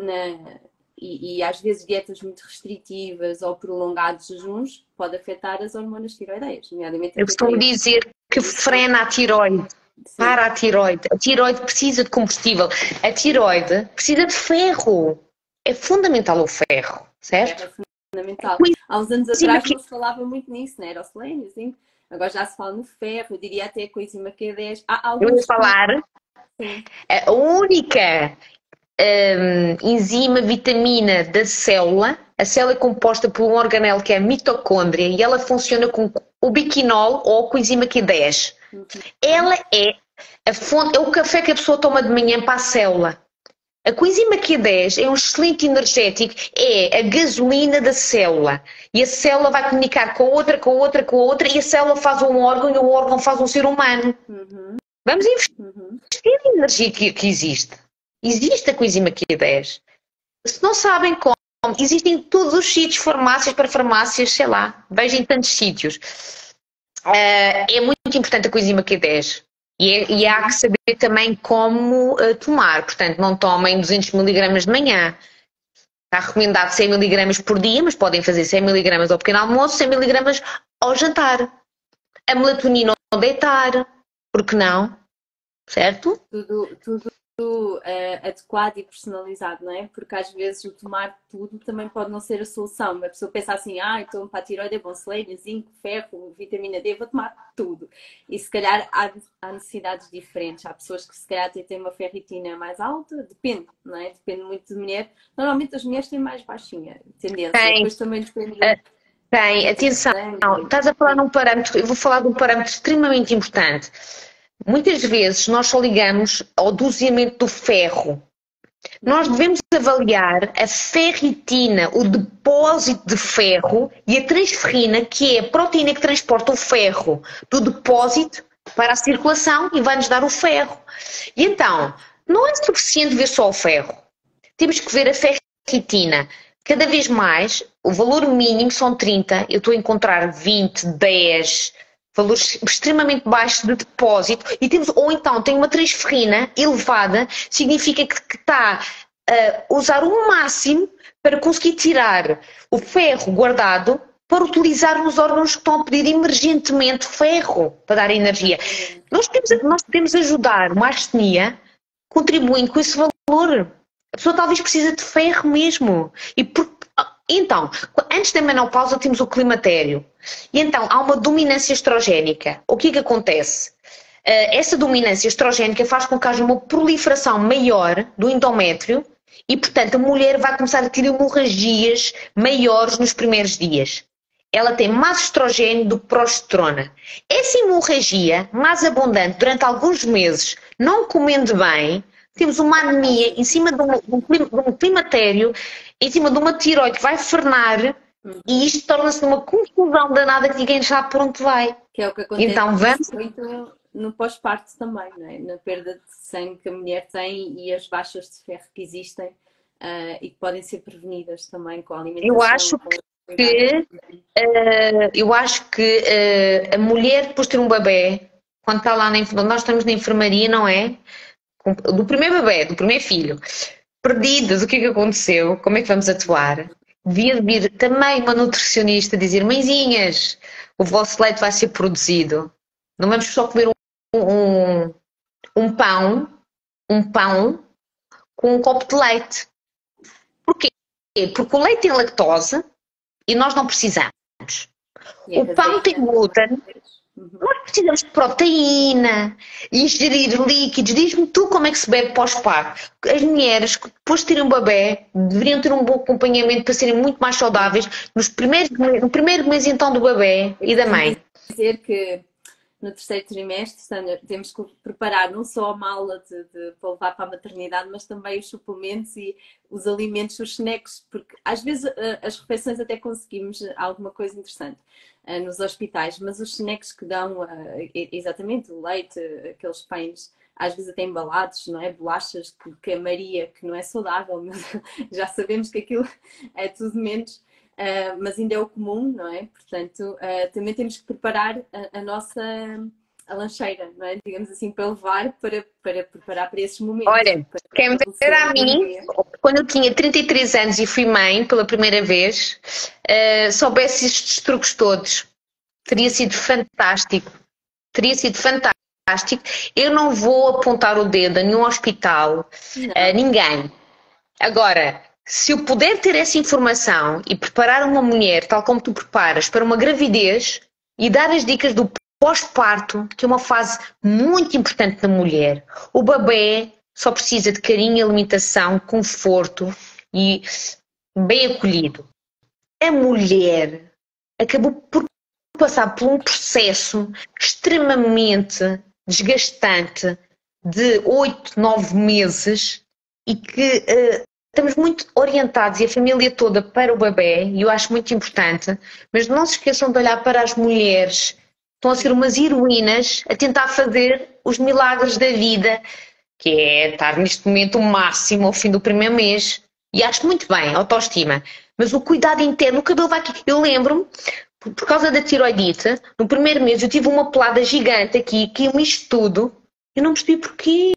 e às vezes dietas muito restritivas ou prolongados jejuns, pode afetar as hormonas tiroideias, nomeadamente a Eu costumo dizer que frena a tireoide. Para a tireoide. A tireoide precisa de combustível. A tireoide precisa de ferro. É fundamental o ferro, certo? É fundamental. Há uns anos atrás não se falava muito nisso, não era o selênio, assim. Agora já se fala no ferro, eu diria até a coenzima Q10. Eu ia falar, a única enzima vitamina da célula, a célula é composta por um organelo que é a mitocôndria e ela funciona com o biquinol ou a coenzima Q10. Ela é a fonte, é o café que a pessoa toma de manhã para a célula. A coenzima Q10 é um excelente energético, é a gasolina da célula. E a célula vai comunicar com a outra, e a célula faz um órgão e o órgão faz um ser humano. Vamos investir na energia que existe. Existe a coenzima Q10. Se não sabem como, Então, existem todos os sítios, farmácias para farmácias, sei lá, vejo em tantos sítios. É muito importante a coenzima Q10 e há que saber também como tomar. Portanto, não tomem 200 miligramas de manhã. Está recomendado 100 miligramas por dia, mas podem fazer 100 miligramas ao pequeno almoço, 100 miligramas ao jantar. A melatonina ao deitar, por que não? Certo? Tudo adequado e personalizado, não é? Porque às vezes o tomar tudo também pode não ser a solução. Uma pessoa pensa assim, então para a tiroide é bom selênio, zinco, ferro, vitamina D, vou tomar tudo. E se calhar há necessidades diferentes. Há pessoas que se calhar têm uma ferritina mais alta, depende, não é? Depende muito de mulher. Normalmente as mulheres têm mais baixinha tendência. Depois também depende... Tem, atenção, estás a falar num parâmetro, eu vou falar de um parâmetro extremamente importante. Muitas vezes nós só ligamos ao doseamento do ferro. Nós devemos avaliar a ferritina, o depósito de ferro, e a transferrina, que é a proteína que transporta o ferro do depósito para a circulação e vai-nos dar o ferro. E então, não é suficiente ver só o ferro. Temos que ver a ferritina. Cada vez mais, o valor mínimo são 30, eu estou a encontrar 20, 10, valores extremamente baixos de depósito, e ou então tem uma transferrina elevada, significa que está a usar o máximo para conseguir tirar o ferro guardado para utilizar nos órgãos que estão a pedir emergentemente ferro para dar energia. Nós podemos ajudar uma astenia contribuindo com esse valor. A pessoa talvez precisa de ferro mesmo. Então, antes da menopausa temos o climatério. E então há uma dominância estrogénica. O que é que acontece? Essa dominância estrogénica faz com que haja uma proliferação maior do endométrio e, portanto, a mulher vai começar a ter hemorragias maiores nos primeiros dias. Ela tem mais estrogênio do que progesterona. Essa hemorragia mais abundante durante alguns meses, não comendo bem, temos uma anemia em cima de um climatério, em cima de uma tiroide que vai frenar, e isto torna-se numa confusão danada que ninguém sabe por onde vai. Que é o que acontece então, muito no pós-parto também, não é? Na perda de sangue que a mulher tem e as baixas de ferro que existem e que podem ser prevenidas também com a alimentação. Eu acho que a mulher, depois de ter um bebê, quando está lá nós estamos na enfermaria, não é? Do primeiro bebê, do primeiro filho, perdidas, o que é que aconteceu, como é que vamos atuar? Devia vir também uma nutricionista dizer: mãezinhas, o vosso leite vai ser produzido, não vamos só comer um pão com um copo de leite. Porquê? Porque o leite tem lactose e nós não precisamos. O pão tem glúten. Nós precisamos de proteína, ingerir líquidos. Diz-me tu como é que se bebe pós-parto. As mulheres que depois de terem um bebê deveriam ter um bom acompanhamento para serem muito mais saudáveis no primeiro mês então do bebê e da mãe. Dizer que no terceiro trimestre, Sandra, temos que preparar não só a mala para levar para a maternidade, mas também os suplementos e os alimentos, os snacks, porque às vezes as refeições até conseguimos alguma coisa interessante nos hospitais, mas os snacks que dão, exatamente, o leite, aqueles pães, às vezes até embalados, não é? Bolachas que a Maria, que não é saudável, mas já sabemos que aquilo é tudo menos. Mas ainda é o comum, não é? Portanto, também temos que preparar a nossa lancheira, não é? Digamos assim, para levar, para preparar para esses momentos. Olha, quem me dera a mim, quando eu tinha 33 anos e fui mãe pela primeira vez, soubesse estes truques todos, teria sido fantástico. Teria sido fantástico. Eu não vou apontar o dedo a nenhum hospital, a ninguém. Agora, se eu puder ter essa informação e preparar uma mulher, tal como tu preparas, para uma gravidez e dar as dicas do pós-parto, que é uma fase muito importante da mulher. O bebê só precisa de carinho, alimentação, conforto e bem acolhido. A mulher acabou por passar por um processo extremamente desgastante de 8, 9 meses e que estamos muito orientados e a família toda para o bebê, e eu acho muito importante, mas não se esqueçam de olhar para as mulheres, estão a ser umas heroínas a tentar fazer os milagres da vida, que é estar neste momento o máximo ao fim do primeiro mês, E acho muito bem, autoestima. Mas o cuidado interno, o cabelo vai aqui. Eu lembro-me, por causa da tiroidite, no primeiro mês eu tive uma pelada gigante aqui, que me isto tudo. Eu não percebi porquê.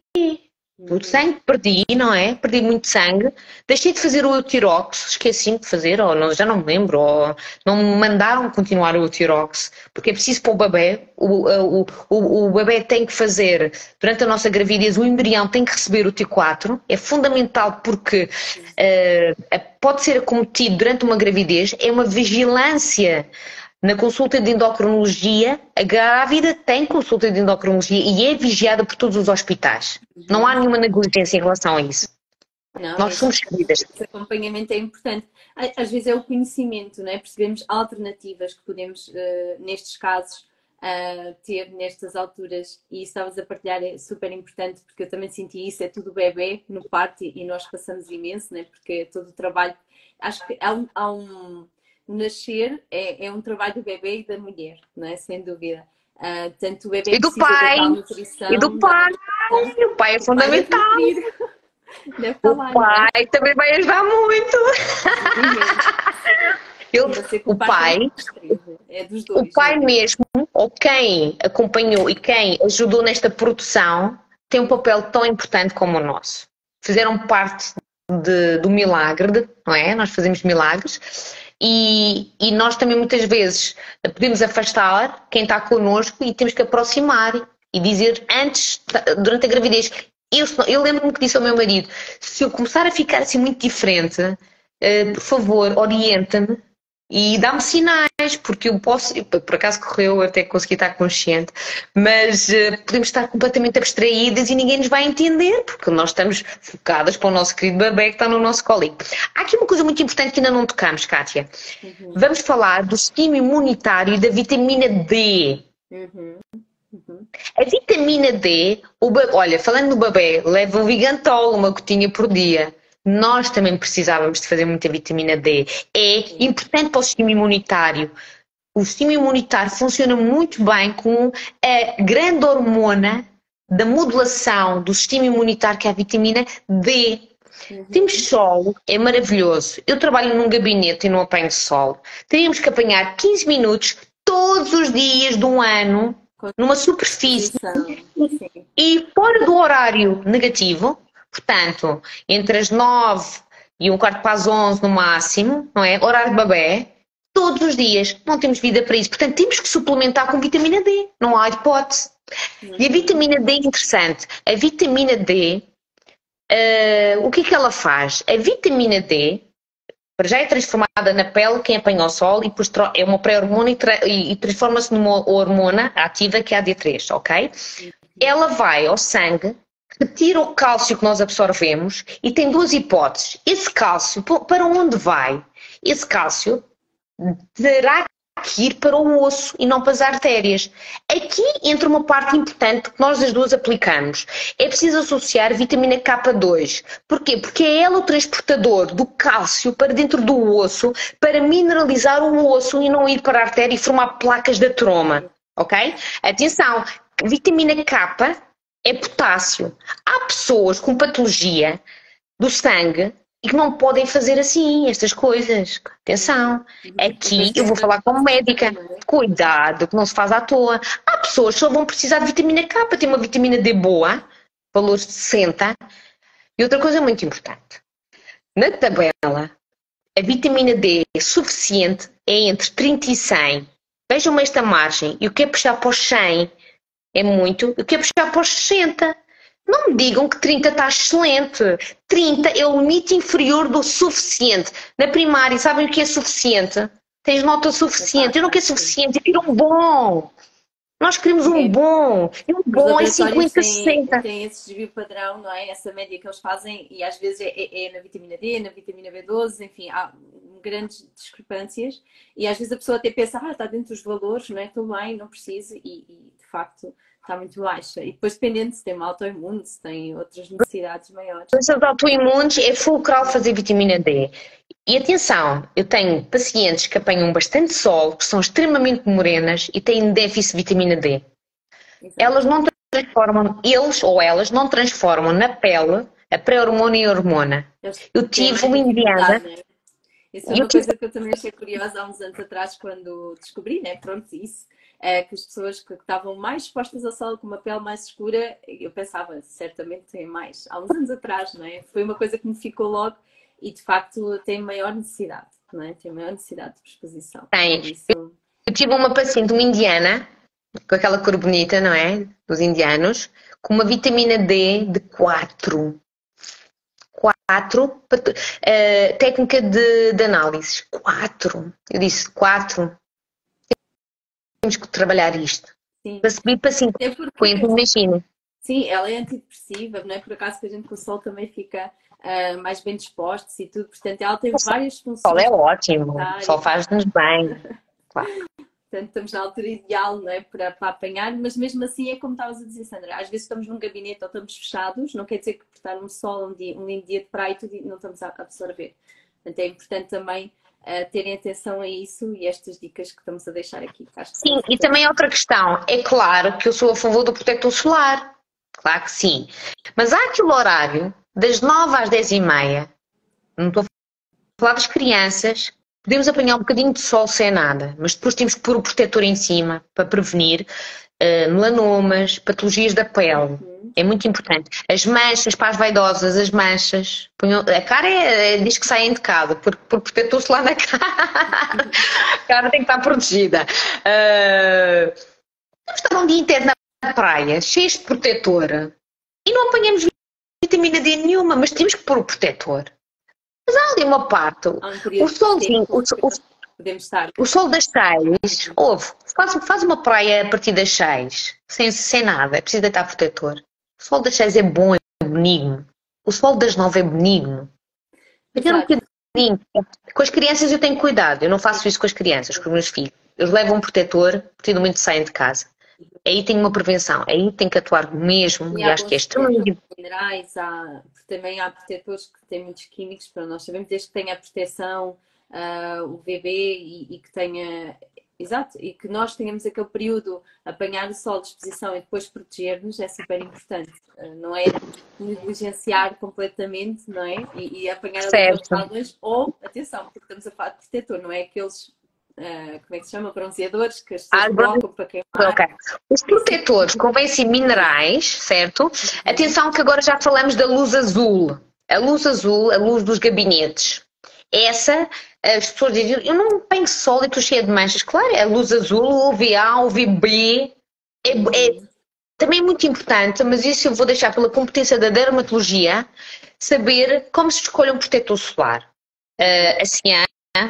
O sangue perdi, não é? Perdi muito sangue. Deixei de fazer o Eutirox, esqueci de fazer, ou não, já não me lembro, ou não me mandaram continuar o Eutirox, porque é preciso para o bebê. O bebê tem que fazer, durante a nossa gravidez, o embrião tem que receber o T4. É fundamental porque pode ser acometido durante uma gravidez, é uma vigilância. Na consulta de endocrinologia, a grávida tem consulta de endocrinologia e é vigiada por todos os hospitais. Não há nenhuma negligência em relação a isso. Não, nós somos queridas. Esse acompanhamento é importante. Às vezes é o conhecimento, não é? Percebemos alternativas que podemos, nestes casos, ter nestas alturas. E isso estavas a partilhar é super importante, porque eu também senti isso. É tudo bebê no parto e nós passamos imenso, não é? Porque todo o trabalho... Acho que há um nascer é um trabalho do bebê e da mulher, não é? Sem dúvida. Tanto o bebê E do precisa pai, da tal nutrição. e do pai. O pai é fundamental. O pai também vai ajudar muito. O pai, o pai mesmo, ou quem acompanhou e quem ajudou nesta produção, tem um papel tão importante como o nosso. Fizeram parte do milagre, não é? Nós fazemos milagres. E nós também muitas vezes podemos afastar quem está connosco e temos que aproximar e dizer antes, durante a gravidez. Eu lembro-me que disse ao meu marido: se eu começar a ficar assim muito diferente, por favor, orienta-me e dá-me sinais, porque eu posso, por acaso correu, até consegui estar consciente, mas podemos estar completamente abstraídas e ninguém nos vai entender, porque nós estamos focadas para o nosso querido bebê que está no nosso colo. Há aqui uma coisa muito importante que ainda não tocamos, Kátia. Vamos falar do sistema imunitário e da vitamina D. A vitamina D, olha, falando do bebê, leva um Vigantol, uma gotinha por dia. Nós também precisávamos de fazer muita vitamina D. É importante para o sistema imunitário. O sistema imunitário funciona muito bem com a grande hormona da modulação do sistema imunitário, que é a vitamina D. Temos sol, é maravilhoso. Eu trabalho num gabinete e não apanho sol. Teríamos que apanhar 15 minutos todos os dias do ano numa superfície e fora do horário negativo. Portanto, entre as 9 e um quarto para as 11 no máximo, não é? Horário de bebê, todos os dias. Não temos vida para isso. Portanto, temos que suplementar com vitamina D. Não há hipótese. E a vitamina D é interessante. A vitamina D, o que é que ela faz? A vitamina D, para já é transformada na pele, quem apanha o sol, e depois é uma pré-hormona e transforma-se numa hormona ativa que é a D3, ok? Ela vai ao sangue, retira o cálcio que nós absorvemos e tem duas hipóteses. Esse cálcio, para onde vai? Esse cálcio terá que ir para o osso e não para as artérias. Aqui entra uma parte importante que nós as duas aplicamos. É preciso associar a vitamina K2. Porquê? Porque é ela o transportador do cálcio para dentro do osso para mineralizar o osso e não ir para a artéria e formar placas de ateroma. Ok? Atenção, vitamina K é potássio. Há pessoas com patologia do sangue e que não podem fazer assim estas coisas. Atenção, aqui eu vou falar como médica. Cuidado, que não se faz à toa. Há pessoas que só vão precisar de vitamina K, tem uma vitamina D boa, valores de 60. E outra coisa muito importante. Na tabela, a vitamina D suficiente é entre 30 e 100. Vejam esta margem. E o que é puxar para os 100 é muito. E o que é puxar para os 60? Não me digam que 30 está excelente. 30 é o limite inferior do suficiente. Na primária, sabem o que é suficiente? Tens nota suficiente. Eu não quero suficiente, eu quero um bom. Nós queremos um bom. E um bom é 50, 60. Tem esse desvio padrão, não é? Essa média que eles fazem, e às vezes é na vitamina D, na vitamina B12, enfim, há grandes discrepâncias. E às vezes a pessoa até pensa, está dentro dos valores, não é? Estou bem, não preciso. E de facto está muito baixa. E depois, dependendo se tem uma autoimune, se tem outras necessidades maiores. As autoimunes é fulcral fazer vitamina D. E atenção, eu tenho pacientes que apanham bastante sol, que são extremamente morenas e têm déficit de vitamina D. Exato. Elas não transformam, eles ou elas não transformam na pele a pré-hormona e a hormona. Eu tive uma indiana. Né? Isso é uma coisa que eu também achei curiosa há uns anos atrás, quando descobri, né? Pronto, isso. É que as pessoas que estavam mais expostas ao sol, com uma pele mais escura, eu pensava, certamente tem mais. Há uns anos atrás, não é? Foi uma coisa que me ficou logo e, de facto, tem maior necessidade, não é? Tem maior necessidade de exposição. Tem. Isso... Eu tive uma paciente, uma indiana, com aquela cor bonita, não é? Dos indianos, com uma vitamina D de 4. 4, técnica de análises. 4. Eu disse 4. Temos que trabalhar isto. Sim. Para subir para 5. Imagina. Sim, ela é antidepressiva, não é por acaso que a gente com o sol também fica mais bem dispostos e tudo. Portanto, ela tem várias funções. O sol é ótimo, o sol faz-nos bem. Claro. Portanto, estamos na altura ideal, não é? Para apanhar, mas mesmo assim é como estavas a dizer, Sandra, às vezes estamos num gabinete ou estamos fechados, não quer dizer que por estar no sol um lindo dia de praia e tudo não estamos a absorver. Portanto, é importante também terem atenção a isso e estas dicas que estamos a deixar aqui. Sim, e também outra questão, é claro que eu sou a favor do protetor solar, claro que sim, mas há aquele horário das 9 às 10h30, não estou a falar das crianças, podemos apanhar um bocadinho de sol sem nada, mas depois temos que pôr o protetor em cima para prevenir melanomas, patologias da pele. É muito importante. As manchas, para as vaidosas, as manchas. A cara diz que saem de casa, por protetor solar na cara. A cara tem que estar protegida. Vamos estar um dia inteiro na praia, cheios de protetor, e não apanhamos vitamina D nenhuma, mas temos que pôr o protetor. Mas há ali uma parte, o solzinho, o sol das 6, faz uma praia a partir das 6, sem nada, é preciso deitar protetor. O sol das 6 é bom, é benigno. O sol das 9 é benigno. Com as crianças eu tenho cuidado, eu não faço isso com as crianças, com os meus filhos. Eles levam um protetor, a partir do momento que saem de casa. Aí tem uma prevenção, aí tem que atuar mesmo, e acho que é extremamente minerais, também há protetores que têm muitos químicos, para nós sabemos, desde que tenha a proteção, o VB e que tenha, exato, e que nós tenhamos aquele período, apanhar o sol de exposição e depois proteger-nos é super importante, não é negligenciar completamente, não é? E apanhar as radiações, ou, atenção, porque estamos a falar de protetor, não é aqueles... como é que se chama? Bronzeadores que as pessoas colocam para queimar. Okay. Os protetores convém-se minerais, certo? Atenção que agora já falamos da luz azul. A luz azul, a luz dos gabinetes. Essa, as pessoas dizem, eu não tenho sol e estou cheia de manchas. Claro, a luz azul, o UVA, o UVB, também é muito importante, mas isso eu vou deixar pela competência da dermatologia, saber como se escolhe um protetor solar. Assim,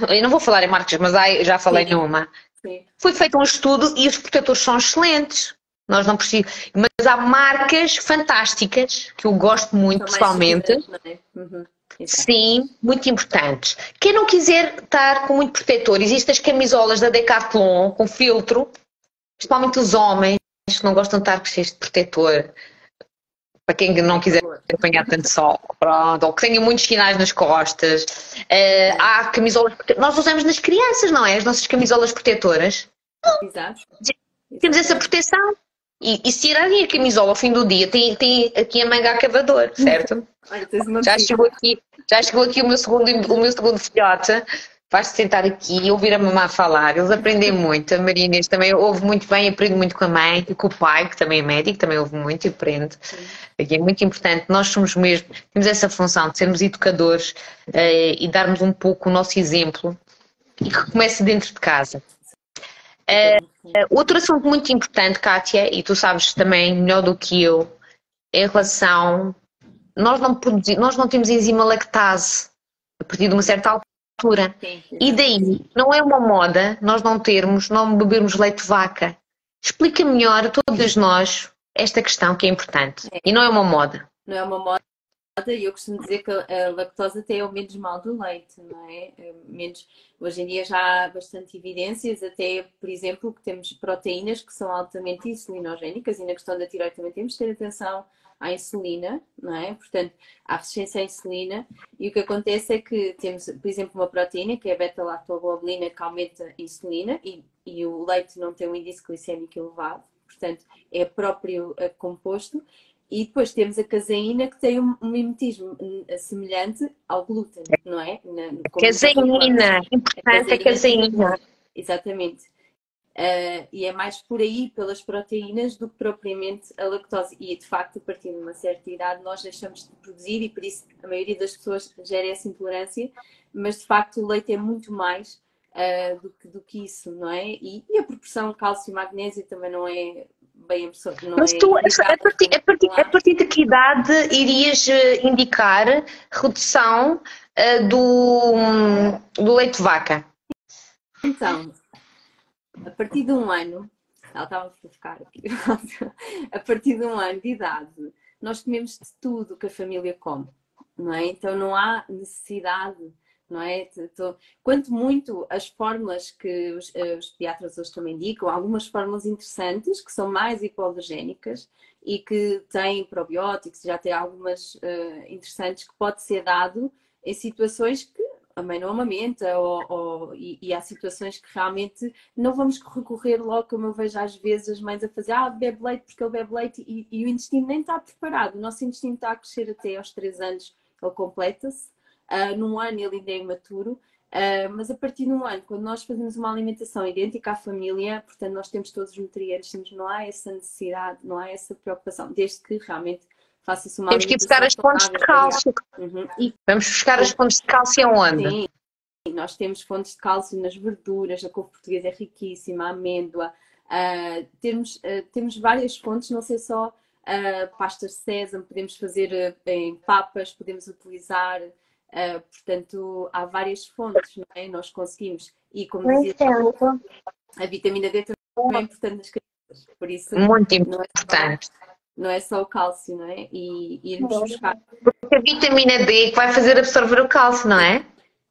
eu não vou falar em marcas, mas já falei numa. Sim. Foi feito um estudo e os protetores são excelentes. Nós não precisamos. Mas há marcas fantásticas que eu gosto muito pessoalmente. Sim, muito importantes. Quem não quiser estar com muito protetor, existem as camisolas da Decathlon com filtro, principalmente os homens que não gostam de estar cheios de protetor. Para quem não quiser apanhar tanto sol, pronto, ou que tenha muitos sinais nas costas. Há camisolas, nós usamos nas crianças, não é? As nossas camisolas protetoras. Exato. Temos essa proteção. E se tirarem a camisola ao fim do dia, tem aqui a manga a cavador, certo? Já chegou aqui o meu segundo filhote. Vais-te sentar aqui e ouvir a mamãe falar. Eles aprendem muito. A Maria Inês também ouve muito bem, aprende muito com a mãe e com o pai, que também é médico, também ouve muito e aprende. E é muito importante. Nós somos mesmo, temos essa função de sermos educadores e darmos um pouco o nosso exemplo e que comece dentro de casa. Outro assunto muito importante, Kátia, e tu sabes também melhor do que eu, é em relação... Nós não temos enzima lactase a partir de uma certa altura. E daí, não é uma moda nós não bebermos leite de vaca. Explica melhor a todos nós esta questão que é importante. E não é uma moda. Não é uma moda e eu costumo dizer que a lactose até é o menos mal do leite, não é? Hoje em dia já há bastante evidências, até, por exemplo, que temos proteínas que são altamente insulinogénicas e na questão da tireoide também temos de ter atenção à insulina, não é? Portanto, à resistência à insulina. E o que acontece é que temos, por exemplo, uma proteína que é a beta-lactoglobulina que aumenta a insulina e o leite não tem um índice glicémico elevado, portanto, é próprio composto. E depois temos a caseína, que tem um mimetismo semelhante ao glúten, não é? Caseína, importante a caseína. Exatamente. E é mais por aí, pelas proteínas, do que propriamente a lactose. E, de facto, a partir de uma certa idade, nós deixamos de produzir e, por isso, a maioria das pessoas gera essa intolerância. Mas, de facto, o leite é muito mais do que isso, não é? E a proporção de cálcio e magnésio também não é bem absorvida. Mas tu, a partir de que idade irias indicar redução do leite de vaca? Então, a partir de 1 ano, ela estava a ficar aqui, a partir de 1 ano de idade, nós comemos de tudo que a família come, não é? Então não há necessidade, não é? Quanto muito as fórmulas que os pediatras hoje também indicam, algumas fórmulas interessantes que são mais hipoalergénicas e que têm probióticos, já tem algumas interessantes que pode ser dado em situações que a mãe não amamenta e há situações que realmente não vamos recorrer logo, como eu vejo às vezes as mães a fazer, bebe leite porque ele bebe leite e o intestino nem está preparado. O nosso intestino está a crescer até aos 3 anos, ele completa-se. Num ano ele ainda é imaturo, mas a partir de 1 ano, quando nós fazemos uma alimentação idêntica à família, portanto nós temos todos os nutrientes, não há essa necessidade, não há essa preocupação, desde que realmente faça-se uma Temos que ir buscar as fontes de cálcio. Vamos buscar as fontes de cálcio aonde? Sim, nós temos fontes de cálcio nas verduras, a couve portuguesa é riquíssima, a amêndoa, temos várias fontes, não sei só pastas de sésamo, podemos fazer em papas, podemos utilizar, portanto há várias fontes, não é? Nós conseguimos, e como dizia, a vitamina D também é importante nas crianças, por isso muito importante. Não é só o cálcio, não é? E irmos buscar. Porque a vitamina D que vai fazer absorver o cálcio, não é?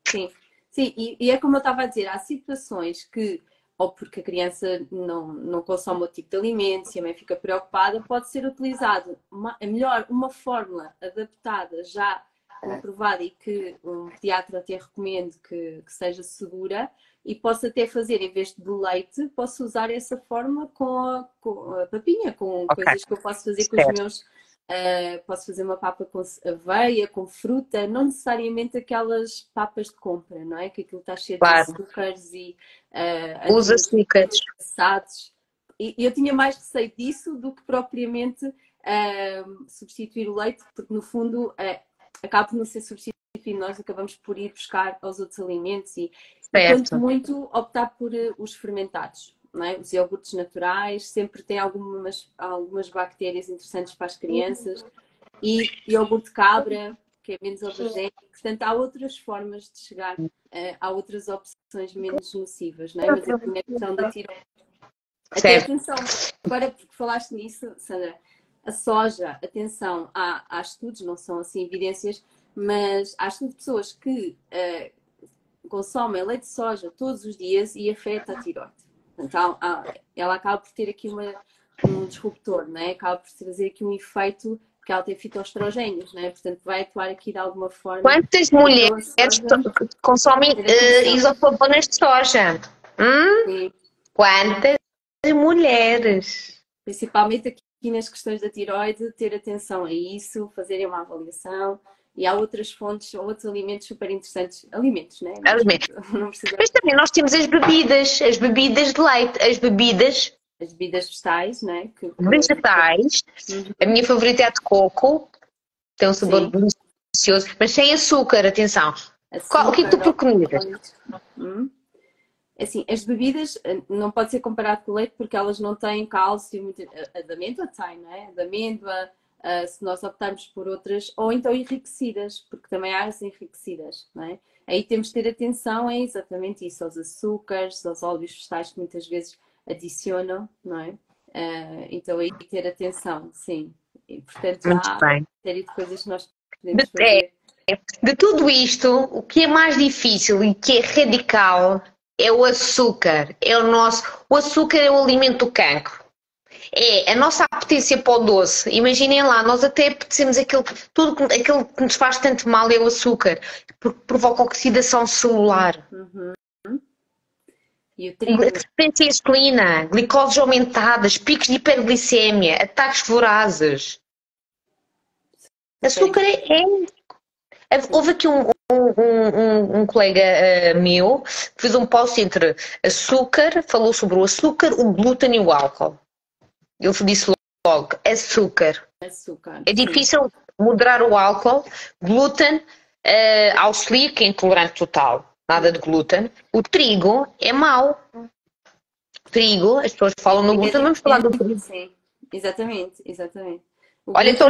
Sim, sim, e é como eu estava a dizer, há situações que, ou porque a criança não consome o tipo de alimento, e a mãe fica preocupada, pode ser utilizado melhor uma fórmula adaptada, já comprovada e que um pediatra até recomende que seja segura, e posso até fazer, em vez de leite, posso usar essa fórmula com a papinha, com coisas que eu posso fazer com os meus. Posso fazer uma papa com aveia, com fruta, não necessariamente aquelas papas de compra, não é? Que aquilo está cheio de açúcares e os açúcares processados. E eu tinha mais receio disso do que propriamente substituir o leite, porque no fundo acaba por não ser substituído, nós acabamos por ir buscar aos outros alimentos e quanto muito optar por os fermentados, não é? Os iogurtes naturais sempre têm algumas bactérias interessantes para as crianças, e iogurte de cabra, que é menos alergénico. Portanto, há outras formas de chegar a outras opções menos nocivas, não é? Mas aqui na questão da tiroide. Até atenção, agora porque falaste nisso, Sandra, a soja, atenção, há estudos, não são assim evidências, mas há estudos de pessoas que consomem leite de soja todos os dias e afeta a tiroide. Então, ela acaba por ter aqui um disruptor, não é? Acaba por trazer aqui um efeito, porque ela tem fitoestrogénios, não é? Portanto, vai atuar aqui de alguma forma. Quantas mulheres consomem isoflavonas de soja? Quantas mulheres? Principalmente aqui nas questões da tiroide, ter atenção a isso, fazerem uma avaliação. E há outras fontes, outros alimentos super interessantes. Alimentos, né? Alimentos. Mas também nós temos as bebidas de leite, as bebidas vegetais, né? Vegetais. A minha favorita é a de coco, tem um sabor delicioso, mas sem açúcar, atenção. O que é que tu preconizas? Assim, as bebidas não pode ser comparado com o leite porque elas não têm cálcio. A da amêndoa tem, não é? A da amêndoa. Se nós optarmos por outras, ou então enriquecidas, porque também há as enriquecidas, não é? Aí temos de ter atenção a exatamente isso, aos açúcares, aos óleos vegetais que muitas vezes adicionam, não é? Então aí ter atenção, sim. E, portanto, há uma série de coisas que nós podemos fazer. De tudo isto, o que é mais difícil e que é radical é o açúcar. O açúcar é o alimento do cancro. É a nossa apetência para o doce. Imaginem lá, nós até apetecemos tudo aquilo que nos faz tanto mal é o açúcar, porque provoca oxidação celular. E o trigo. Resistência à insulina, glicoses aumentadas, picos de hiperglicemia, ataques vorazes. Açúcar houve aqui um colega meu que fez um post entre açúcar, falou sobre o açúcar, o glúten e o álcool. Ele disse logo, açúcar. É difícil moderar o álcool, glúten, auxilia que é intolerante total, nada de glúten. O trigo é mau. Trigo, as pessoas falam no glúten, vamos falar do trigo. Sim, exatamente. Olha, então